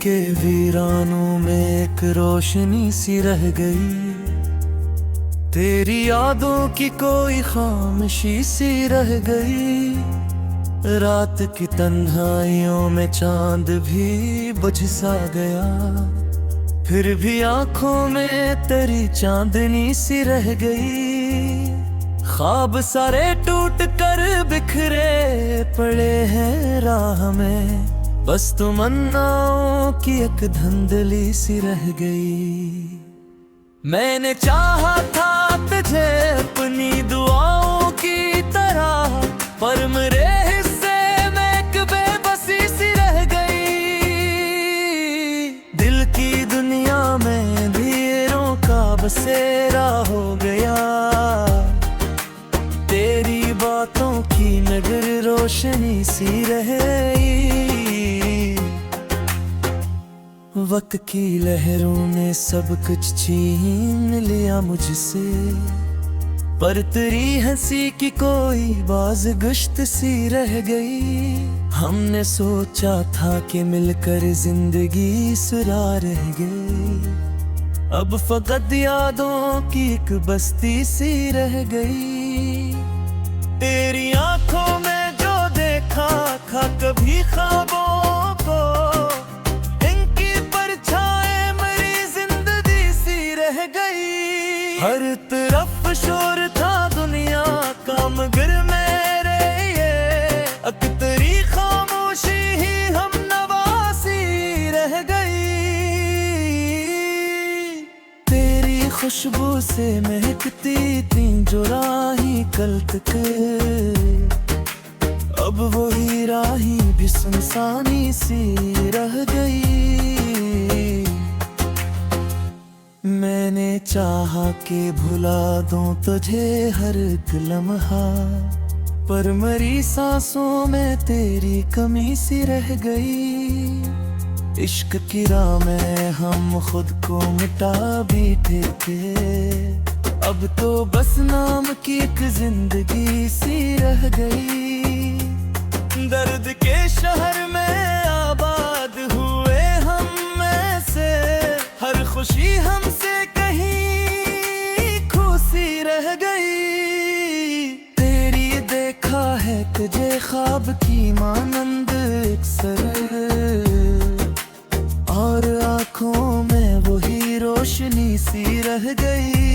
के वीरानों में एक रोशनी सी रह गई। तेरी यादों की कोई खामोशी सी रह गई। रात की तन्हाइयों में चांद भी बुझ सा गया, फिर भी आंखों में तेरी चांदनी सी रह गई। ख्वाब सारे टूट कर बिखरे पड़े हैं राह में, बस तमन्नाओं की एक धुंधली सी रह गई। मैंने चाहा था तुझे अपनी दुआओं की तरह, पर मेरे हिस्से में एक बेबसी सी रह गई। दिल की दुनिया में अंधेरों का बसेरा हो गया, तेरी बातों की नगर रोशनी सी रही। वक्त की लहरों ने सब कुछ छीन लिया मुझसे, पर तेरी हंसी की कोई बाज गुश्त सी रह गई। हमने सोचा था कि मिलकर जिंदगी सुरा रह गई, अब फकत यादों की एक बस्ती सी रह गई। तेरी आंखों में जो देखा था कभी ख्वाबों को, इनकी परछाएं मेरी जिंदगी सी रह गई। हर तरफ शोर था दुनिया का मगर मेरे ये तेरी खामोशी ही हम नवासी रह गई। तेरी खुशबू से महकती थी जो राही कल तक, अब वही राही भी सुनसानी सी रह गई। मैंने चाहा कि भुला दूं तुझे हर एक लम्हा, पर मरी सांसों में तेरी कमी सी रह गई। इश्क की राह में हम खुद को मिटा बैठे थे, अब तो बस नाम की एक जिंदगी सी रह गई। दर्द के शहर में आबाद हुए हम में से, हर खुशी हमसे कहीं खुशी रह गई। तेरी देखा है तुझे ख्वाब की मानंद अक्सर, और आंखों में वही रोशनी सी रह गई।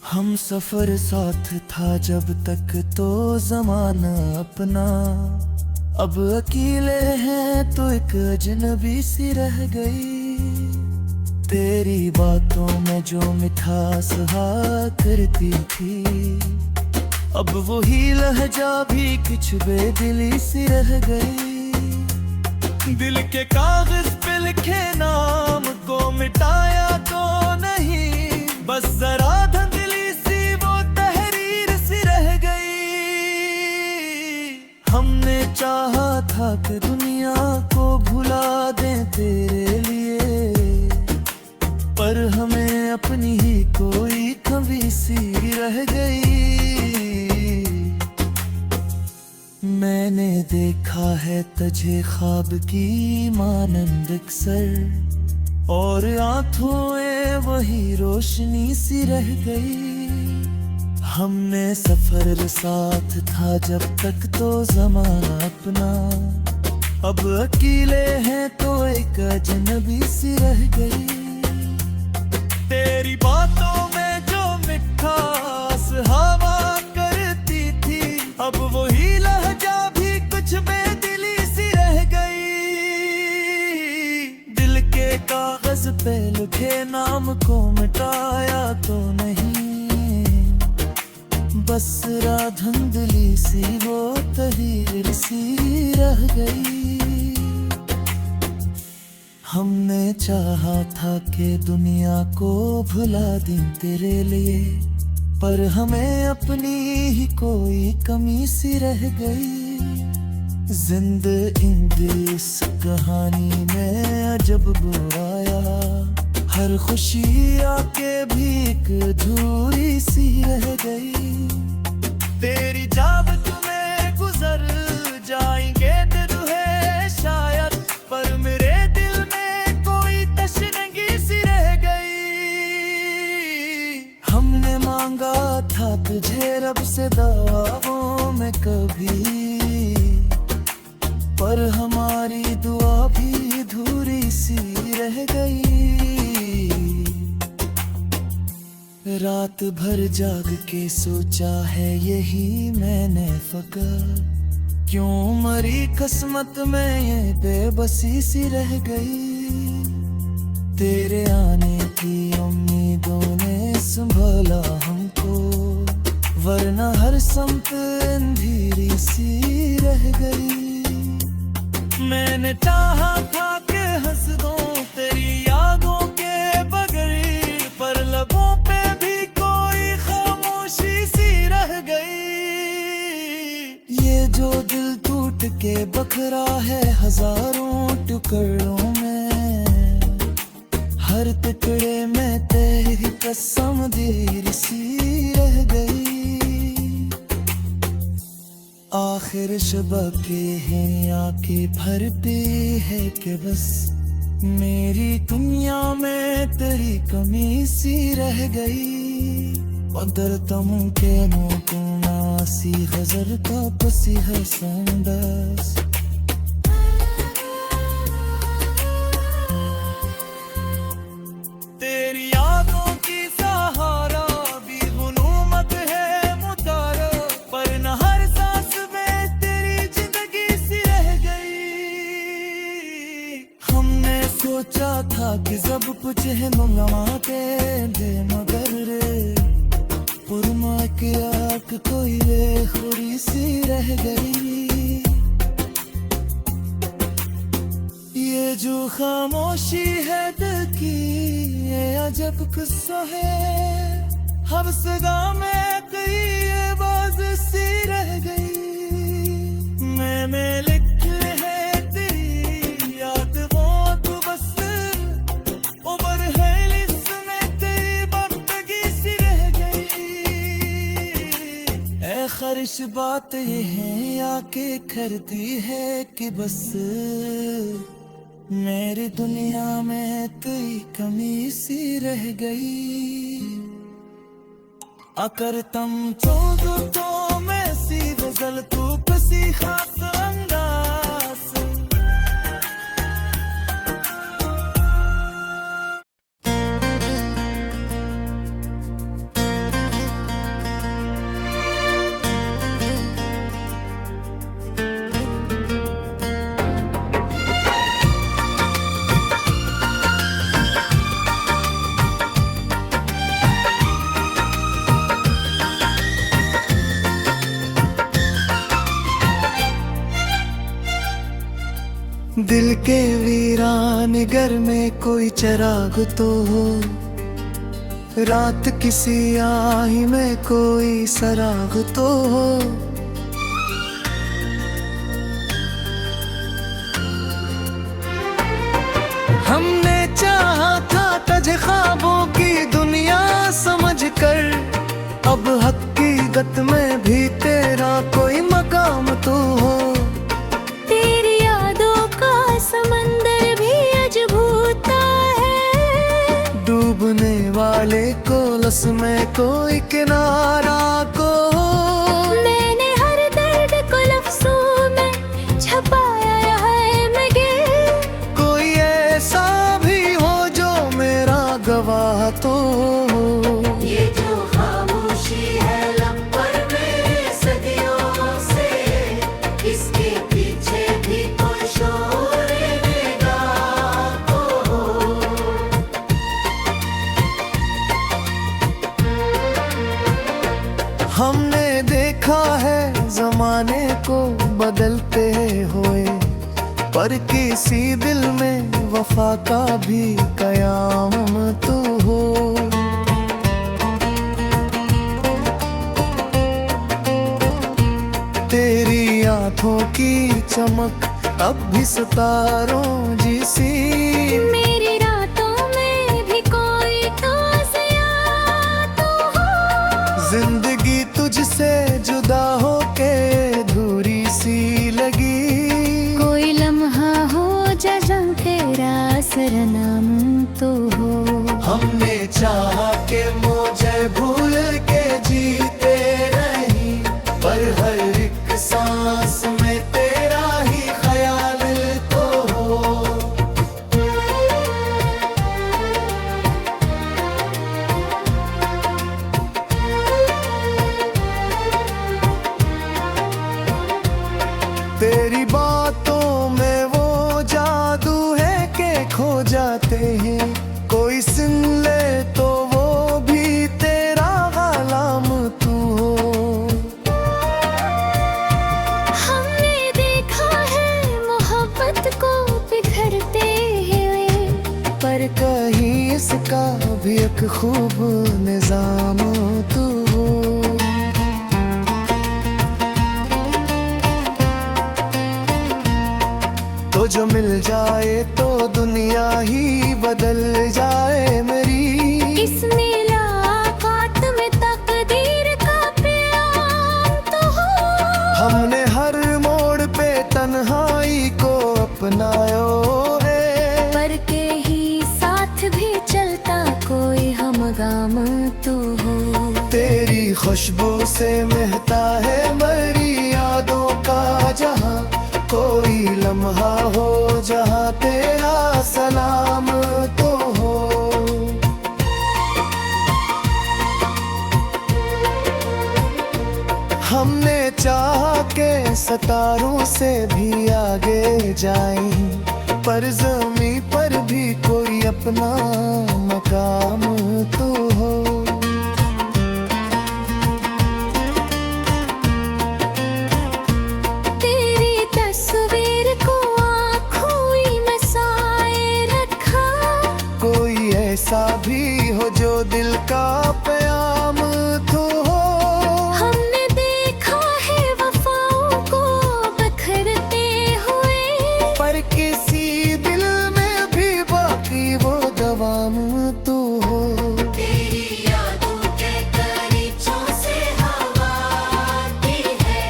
हम सफर साथ था जब तक तो ज़माना अपना, अब अकेले हैं तो एक अजनबी सी रह गई। तेरी बातों में जो मिठास हा करती थी, अब वही लहजा भी कुछ बेदिली सी रह गई। दिल के कागज पे लिखे नाम को मिटाया तो नहीं, बस जरा धुंधली सी वो तहरीर सी रह गई। हमने चाहा था कि दुनिया को भुला दें तेरे लिए, पर हमें अपनी ही कोई कमी सी रह गई। मैंने देखा है तुझे ख्वाब की मानंद अक्सर, और आंखों में वही रोशनी सी रह गई। हमने सफर साथ था जब तक तो ज़माना अपना, अब अकेले हैं तो एक अजनबी सी रह गई। तेरी बातों में जो मिठास हवा करती थी, अब वही लहजा भी कुछ बेदिली सी रह गई। दिल के कागज पे लिखे नाम को मिटाया तो नहीं, बस राह धुंधली सी वो तहरीर सी रह गई। हमने चाहा था कि दुनिया को भुला दें तेरे लिए, पर हमें अपनी ही कोई कमी सी रह गई। जिंदगी इस कहानी में अजब बुराया, हर खुशी आके भी एक अधूरी सी रह गई। तेरी जाब तुम्हें गुजर जाएंगे दिन है तुझे रब से दुआओं में कभी, पर हमारी दुआ भी अधूरी सी रह गई। रात भर जाग के सोचा है यही मैंने फकर, क्यों मरी किस्मत में ये बेबसी सी रह गई। तेरे आने की उम्मीदों ने संभाला हमको, वरना हर समत अंधेरी सी रह गई। मैंने चाहा था कि हंस दूं तेरी यादों के बगैर, पर लबों पे भी कोई खामोशी सी रह गई। ये जो दिल टूट के बखरा है हजारों टुकड़ों में, हर टुकड़े में तेरी कसम देर सी रह गई। आखिर शबक के हैं आके भरती है कि बस मेरी दुनिया में तेरी कमी सी रह गई। पदरतम के मुकुना सी गजर का पसी है संदस, तेरी यादों की सहारा भी गुनूमत है मुतारा, पर न हर सांस में तेरी जिंदगी सी रह गई। हमने सोचा था कि सब कुछ है मंगवाते दे, मगर रे पुरमा के आँख कोई खुरी सी रह गई। ये जो खामोशी है दिल की ये अजब किस्सा है, हर सदा में कई आवाज सी रह गई। मैंने लिखे है तेरी याद वो तो बस उम्र है इसमें तेरी बंदगी सी रह गई। ऐ खरिश बात ये है आके करती है कि बस मेरी दुनिया में कोई कमी सी रह गई। अगर तुम चाहो तो मैं सी गजल तू किसी खास अंदाज। दिल के वीरान घर में कोई चिराग तो हो, रात किसी आही में कोई सराग तो हो। हमने चाहा था तुझे ख्वाबों की दुनिया समझ कर, अब हकीकत में भी तेरा कोई मकाम तो हो। समंदर भी अजबूता है, डूबने वाले को लस में कोई किनारा को। मैंने हर दर्द को लफ्जों में छपाया है मगर, कोई ऐसा भी हो जो मेरा गवाह तो हो। ये जो खामोशी है लब पर मेरे सदियों से, इसके पीछे भी कोई शोर हमने देखा है जमाने को बदलते हुए, पर किसी दिल में वफा का भी कयाम तो हो। तेरी आंखों की चमक अब भी सितारों जैसी, मेरी रातों में भी कोई ताज़िया तो हो। जिंदगी तुझसे जुदा होके अधूरी सी लगी, कोई लम्हा हो जहाँ तेरा सरनाम तो हो। हमने चाहा के मुझे भूल के जीते इसका भी एक खूब निजाम तू हो। तो जो मिल जाए तो दुनिया ही बदल जाए मेरी। इस मुलाकात में तकदीर का प्यार तो हो। हमने हर मोड़ पे तन्हाई को अपनायो है, पर के ही साथ भी चलता कोई हमगाम तू हो। तेरी खुशबू से महता है मेरी यादों का जहां, कोई लम्हा हो जहां तेरा सलाम तो हो। हमने चाहा के सितारों से भी आगे जाएं, पर ज़मीं पर भी कोई अपना मकाम तो हो। तेरी तस्वीर को आँखों में साए रखा, कोई ऐसा भी हो जो दिल का प्याम तो हो। हमने देखा है वफाओं को बिखरते हुए, पर किसी दिल में भी बाकी वो दवाम तू हो। तेरी यादों के गलीचों से हवा आती है,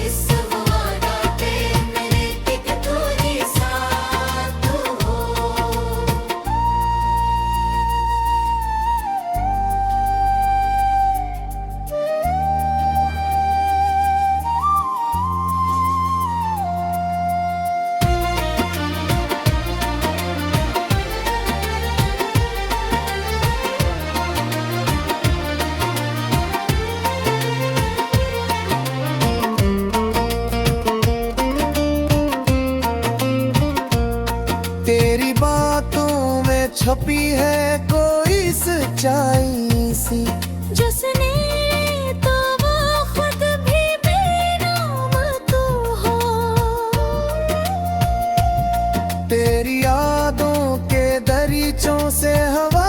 इस वादा पे मेरे एक दूरी साथ हो। तेरी बातों में छपी है कोई सच्चाई सी, जिसने तो वो खुद भी बेनाम तू हो। तेरी यादों के दरीचों से हवा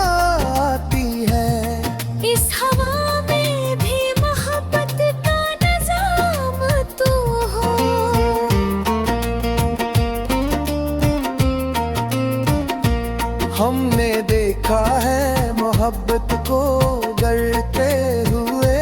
आती है, इस हवा में भी मोहब्बत का निजाम तू हो। हमने देखा है मोहब्बत को गढ़ते हुए,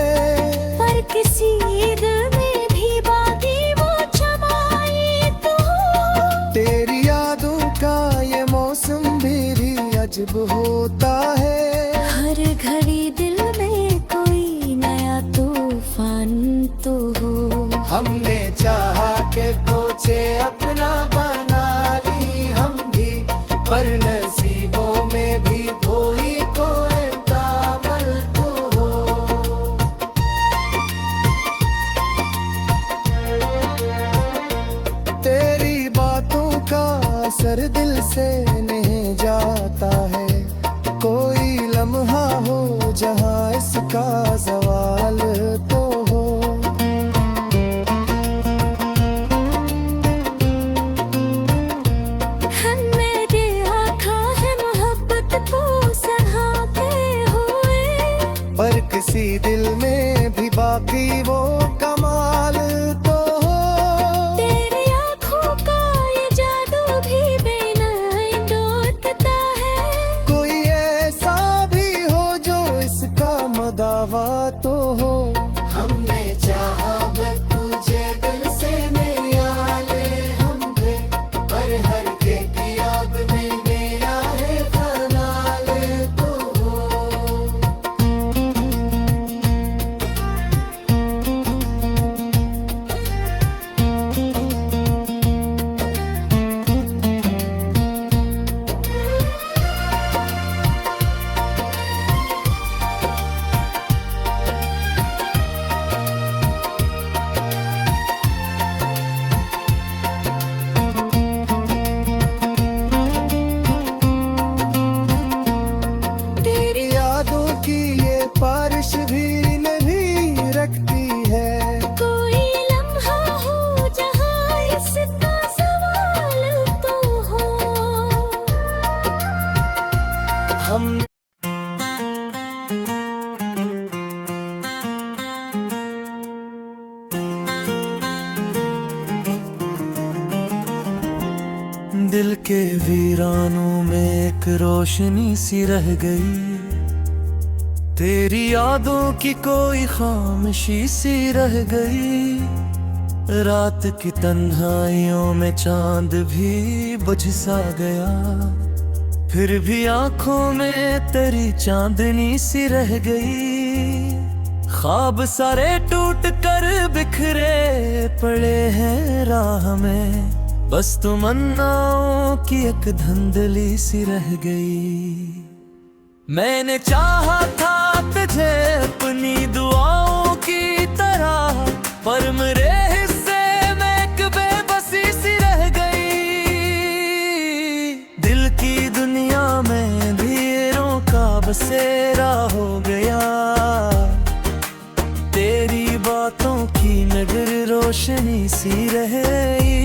पर किसी दिल में भी बाकी वो छमाई तू हो। तेरी यादों का ये मौसम भी अजब होता है। हर घड़ी दिल में कोई नया तूफान तो हो। हमने चाहा के कोचे अपना बना ली हम भी, पर नसीबों में भी कोई कोई तामल तो हो। तेरी बातों का असर दिल से नहीं जाता है, कोई लम्हा हो जहां इसका सवाल तो हो। हमने देखा है मोहब्बत को सहाते हुए, पर किसी दिल में भी बाकी वो कमाल तो हो। तेरी आँखों का ये जादू भी बेनहाई डोलता है, कोई ऐसा भी हो जो इसका मदावा तो हो। हमने चाहा तुझे दिल से मेरा ले हम थे, पर हर के की याद में मेरा है खनाल तो हो। के वीरानों में एक रोशनी सी रह गई, तेरी यादों की कोई खामोशी सी रह गई। रात की तन्हाइयों में चांद भी बुझ सा गया, फिर भी आंखों में तेरी चांदनी सी रह गई। ख्वाब सारे टूट कर बिखरे पड़े हैं राह में, बस तमन्नाओं की एक धुंधली सी रह गई। मैंने चाहा था तुझे अपनी दुआओं की तरह, पर मेरे हिस्से में एक बेबसी सी रह गई। दिल की दुनिया में अंधेरों का बसेरा हो गया, तेरी बातों की नगर रोशनी सी रह गई।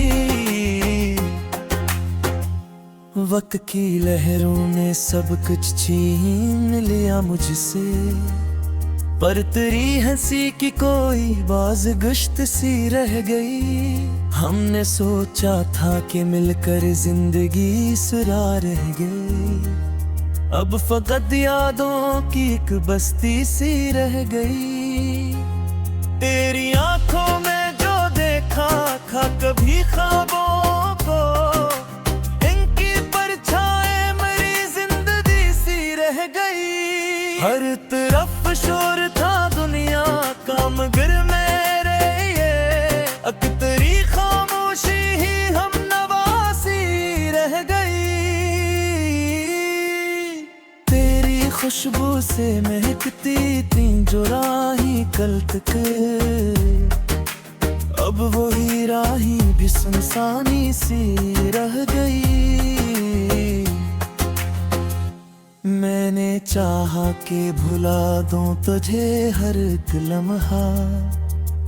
वक्त की लहरों ने सब कुछ छीन लिया मुझसे, पर तेरी हंसी की कोई बाज गुश्त सी रह गई। हमने सोचा था कि मिलकर जिंदगी सुरा रह गई, अब फकत यादों की एक बस्ती सी रह गई। तेरी आंखों में जो देखा था कभी ख्वाबों को, इनकी परछाएं मेरी जिंदगी सी रह गई। हर तरफ शोर था दुनिया का मगर मेरे ये तेरी खामोशी ही हम नवासी रह गई। तेरी खुशबू से महकती थी जो राही कल तक, अब वही राही भी सुनसानी सी रह गई। मैंने चाहा कि भुला दूं तुझे हर एक लम्हा,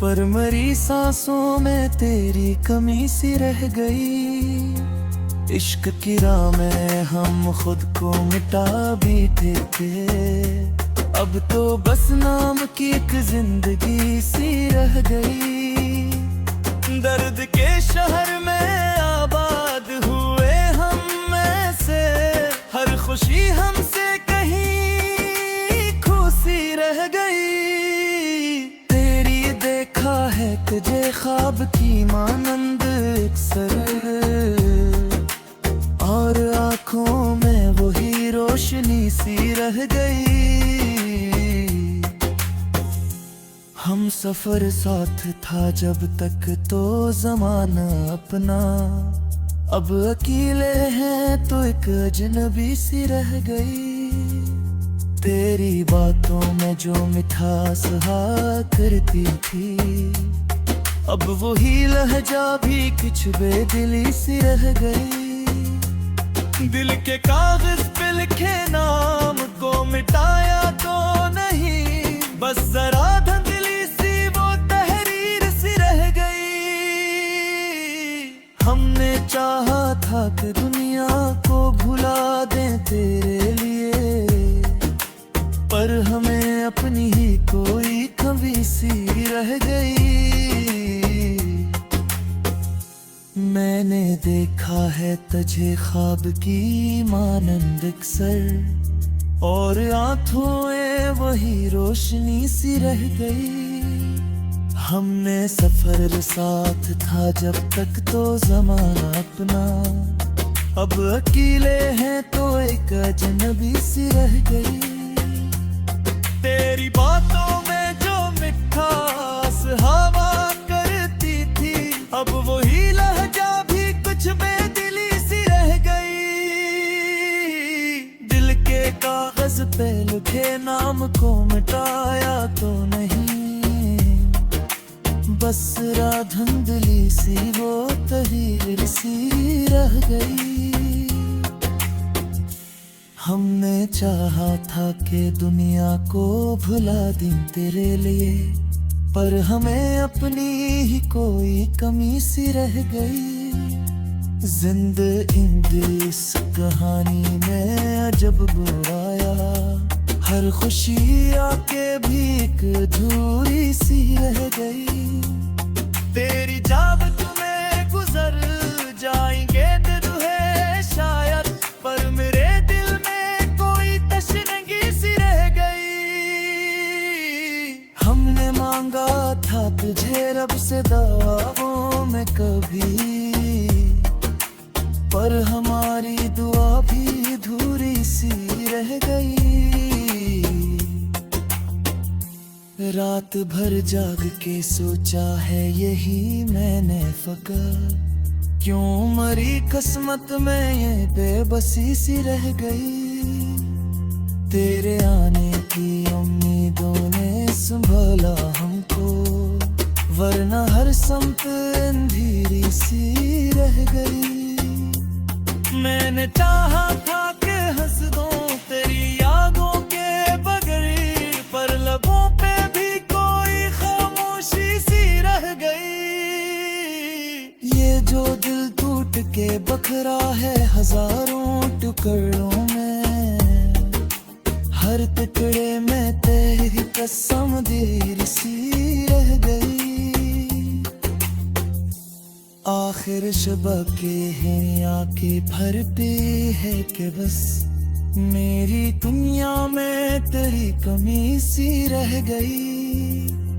पर मरी सांसों में तेरी कमी सी रह गई। इश्क की राह में हम खुद को मिटा बैठे थे, अब तो बस नाम की एक जिंदगी सी रह गई। दर्द के शहर में आबाद हुए हम ऐसे, हर खुशी हमसे कहीं खुशी रह गई। तेरी देखा है तुझे ख्वाब की मानंद अक्सर, और आंखों में वही रोशनी सी रह गई। हम सफर साथ था जब तक तो जमाना अपना, अब अकेले हैं तो एक अजनबी सी रह गई। तेरी बातों में जो मिठास हा करती थी, अब वही लहजा भी कुछ बेदिली सी रह गई। दिल के कागज पे लिखे नाम को मिटाया तो नहीं, बस जरा धुंधली सी वो तहरीर सी रह गई। हमने चाहा था कि दुनिया को भुला दें तेरे लिए, पर हमें अपनी ही कोई कमी सी रह गई। मैंने देखा है तुझे ख्वाब की मानंद अक्सर, और आंखों में वही रोशनी सी रह गई। हमने सफर साथ था जब तक तो जमाना अपना, अब अकेले हैं तो एक अजनबी सी रह गई। तेरी बातों में जो मिठास हवा करती थी, अब वही लहजा भी कुछ बेदिली सी रह गई। दिल के कागज पे लिखे नाम को मिटाया तो नहीं, बस राह धुंधली सी वो तहरीर सी रह गई। हमने चाहा था कि दुनिया को भुला दें तेरे लिए, पर हमें अपनी ही कोई कमी सी रह गई। जिंदगी इस कहानी में अजब बुराया, हर खुशी आके भी एक अधूरी सी रह गई। तेरी जाब तुम्हें गुजर जाएंगे दिन है लब से दवाओं में कभी, पर हमारी दुआ भी अधूरी सी रह गई। रात भर जाग के सोचा है यही मैंने फकर, क्यों मरी किस्मत में ये बेबसी सी रह गई। तेरे आने की उम्मीदों ने संभाला हमको, वरना हर समत अंधेरी सी रह गई। मैंने चाहा था कि हंस दूं तेरी यादों के बगैर, पर लबों पे भी कोई खामोशी सी रह गई। ये जो दिल टूट के बखरा है हजारों टुकड़ों में, हर टुकड़े में तेरी कसम देर सी रह गई। आखिर शबक के हैं आके भरती है कि बस मेरी दुनिया में तेरी कमी सी रह गई।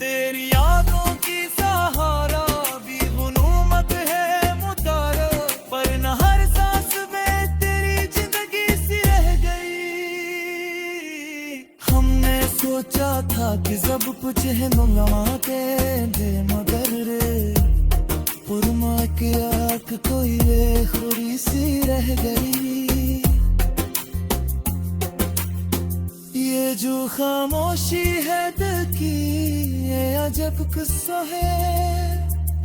तेरी यादों की सहारा भी गुनूमत है मुतारा, पर न हर सांस में तेरी जिंदगी सी रह गई। हमने सोचा था कि सब कुछ है मंगवा के दे, मगर पुरमा के आँख कोई खुरी सी रह गई। ये जो खामोशी है दिल की ये अजब किस्सा है,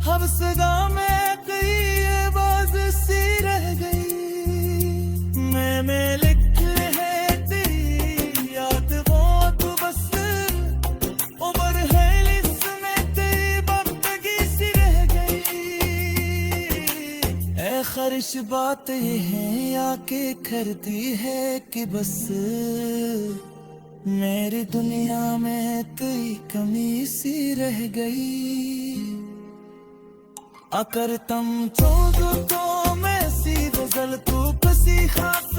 हम सदा में कई आवाज सी रह गई। मैं लिख है तेरी याद वो तो बस उम्र है इसमें तेरी बंदगी सी रह गई। ऐ खर्श बात ये है आके करती है कि बस मेरी दुनिया में कोई कमी सी रह गई। अगर तुम तो मैं सी गजल तू पसी खास